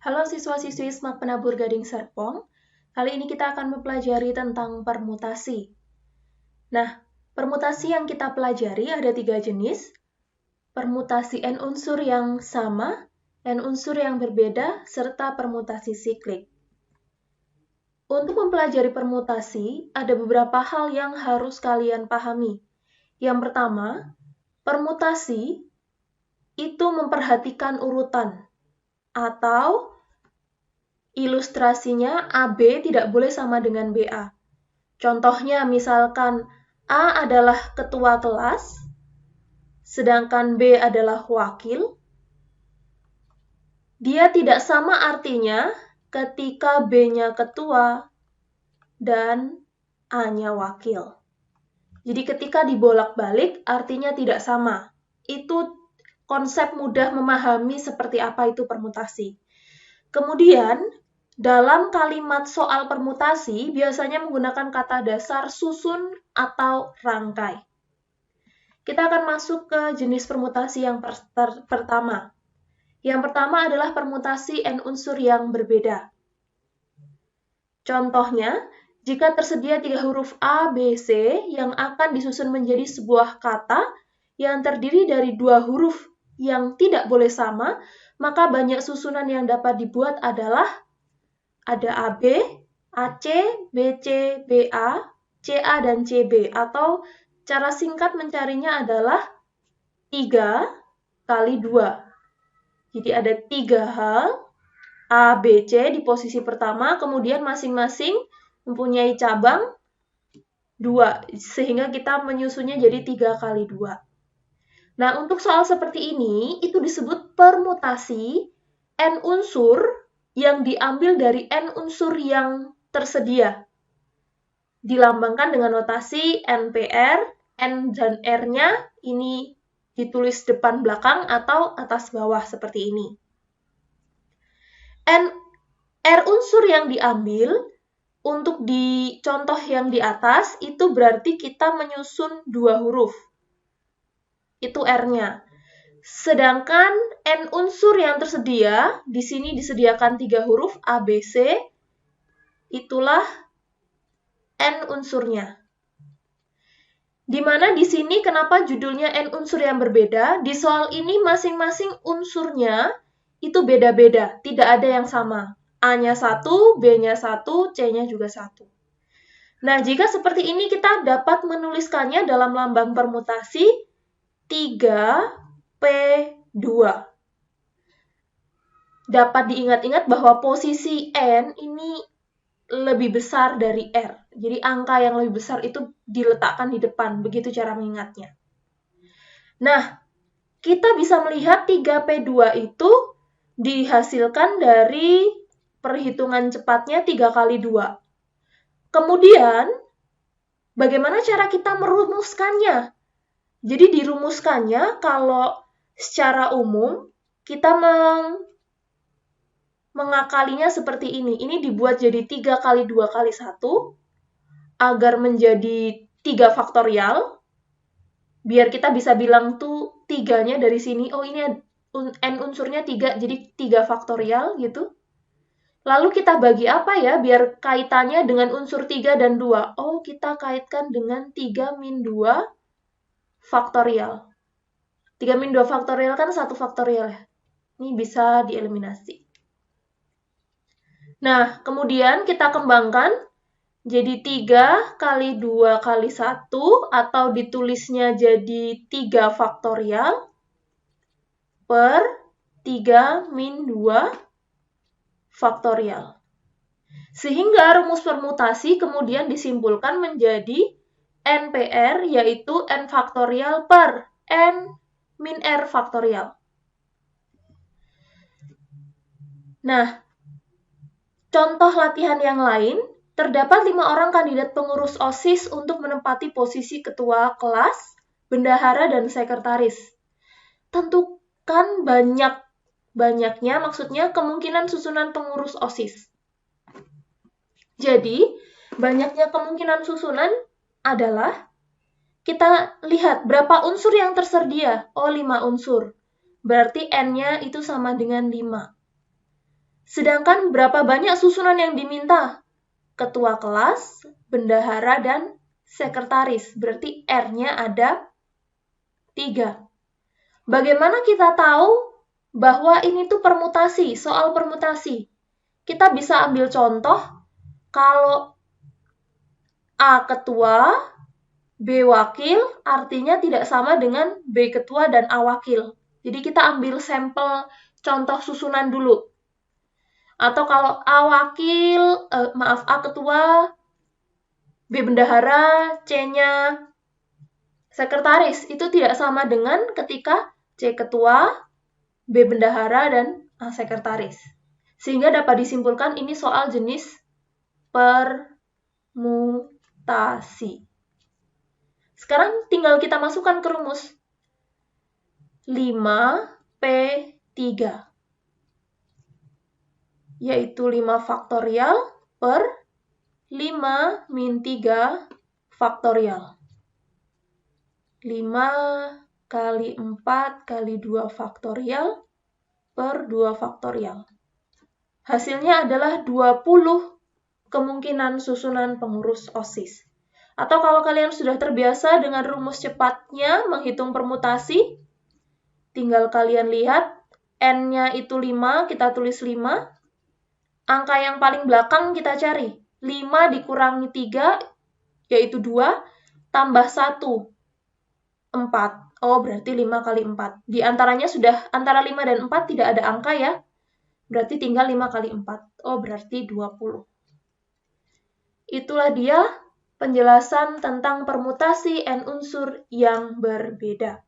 Halo siswa-siswi SMAK Penabur Gading Serpong. Kali ini kita akan mempelajari tentang permutasi. Nah, permutasi yang kita pelajari ada 3 jenis. Permutasi N unsur yang sama, N unsur yang berbeda, serta permutasi siklik. Untuk mempelajari permutasi, ada beberapa hal yang harus kalian pahami. Yang pertama, permutasi itu memperhatikan urutan atau ilustrasinya AB tidak boleh sama dengan BA. Contohnya misalkan A adalah ketua kelas, sedangkan B adalah wakil. Dia tidak sama artinya ketika B-nya ketua dan A-nya wakil. Jadi ketika dibolak-balik artinya tidak sama. Itu konsep mudah memahami seperti apa itu permutasi. Kemudian, dalam kalimat soal permutasi, biasanya menggunakan kata dasar susun atau rangkai. Kita akan masuk ke jenis permutasi yang pertama. Yang pertama adalah permutasi N unsur yang berbeda. Contohnya, jika tersedia 3 huruf A, B, C yang akan disusun menjadi sebuah kata yang terdiri dari 2 huruf yang tidak boleh sama, maka banyak susunan yang dapat dibuat adalah ada AB, AC, BC, BA, CA, dan CB. Atau cara singkat mencarinya adalah 3 kali 2. Jadi ada 3 hal, A, B, C di posisi pertama, kemudian masing-masing mempunyai cabang 2, sehingga kita menyusunnya jadi 3 kali 2. Nah, untuk soal seperti ini, itu disebut permutasi N unsur yang diambil dari N unsur yang tersedia. Dilambangkan dengan notasi NPR, N dan R-nya ini ditulis depan belakang atau atas bawah seperti ini. R unsur yang diambil untuk di contoh yang di atas itu berarti kita menyusun 2 huruf. Itu R-nya. Sedangkan N unsur yang tersedia, di sini disediakan 3 huruf A, B, C, itulah N unsurnya. Di mana di sini kenapa judulnya N unsur yang berbeda? Di soal ini masing-masing unsurnya itu beda-beda, tidak ada yang sama. A-nya 1, B-nya 1, C-nya juga 1. Nah, jika seperti ini kita dapat menuliskannya dalam lambang permutasi 3P2. Dapat diingat-ingat bahwa posisi N ini lebih besar dari R. Jadi angka yang lebih besar itu diletakkan di depan. Begitu cara mengingatnya. Nah, kita bisa melihat 3P2 itu dihasilkan dari perhitungan cepatnya 3 kali 2. Kemudian, bagaimana cara kita merumuskannya? Jadi dirumuskannya kalau secara umum kita mengakalinya seperti ini. Ini dibuat jadi 3 kali 2 kali 1 agar menjadi 3 faktorial. Biar kita bisa bilang tuh 3-nya dari sini. Oh, ini N unsurnya 3, jadi 3 faktorial gitu. Lalu kita bagi apa ya biar kaitannya dengan unsur 3 dan 2? Oh, kita kaitkan dengan 3 min 2 faktorial. 3 min 2 faktorial kan 1 faktorial ya. Ini bisa dieliminasi. Nah, kemudian kita kembangkan jadi 3 kali 2 kali 1 atau ditulisnya jadi 3 faktorial per 3 min 2 faktorial. Sehingga rumus permutasi kemudian disimpulkan menjadi NPR yaitu N faktorial per N min R faktorial. Nah, contoh latihan yang lain, terdapat 5 orang kandidat pengurus OSIS untuk menempati posisi ketua kelas, bendahara, dan sekretaris. Tentukan banyaknya, maksudnya kemungkinan susunan pengurus OSIS. Jadi, banyaknya kemungkinan susunan adalah, kita lihat berapa unsur yang tersedia. Oh, 5 unsur. Berarti N-nya itu sama dengan 5. Sedangkan berapa banyak susunan yang diminta? Ketua kelas, bendahara, dan sekretaris. Berarti R-nya ada 3. Bagaimana kita tahu bahwa ini tuh permutasi, soal permutasi? Kita bisa ambil contoh, kalau A ketua, B wakil, artinya tidak sama dengan B ketua dan A wakil. Jadi kita ambil sampel contoh susunan dulu. Atau kalau A wakil, A ketua, B bendahara, C-nya sekretaris. Itu tidak sama dengan ketika C ketua, B bendahara, dan A sekretaris. Sehingga dapat disimpulkan ini soal jenis permutasi. Sekarang tinggal kita masukkan ke rumus. 5P3. Yaitu 5 faktorial per 5 min 3 faktorial. 5 kali 4 kali 2 faktorial per 2 faktorial. Hasilnya adalah 20 kemungkinan susunan pengurus OSIS. Atau kalau kalian sudah terbiasa dengan rumus cepatnya menghitung permutasi, tinggal kalian lihat, N-nya itu 5, kita tulis 5. Angka yang paling belakang kita cari. 5 dikurangi 3, yaitu 2, tambah 1, 4. Oh, berarti 5 kali 4. Di antaranya sudah, antara 5 dan 4 tidak ada angka ya. Berarti tinggal 5 kali 4. Oh, berarti 20. Itulah dia penjelasan tentang permutasi N unsur yang berbeda.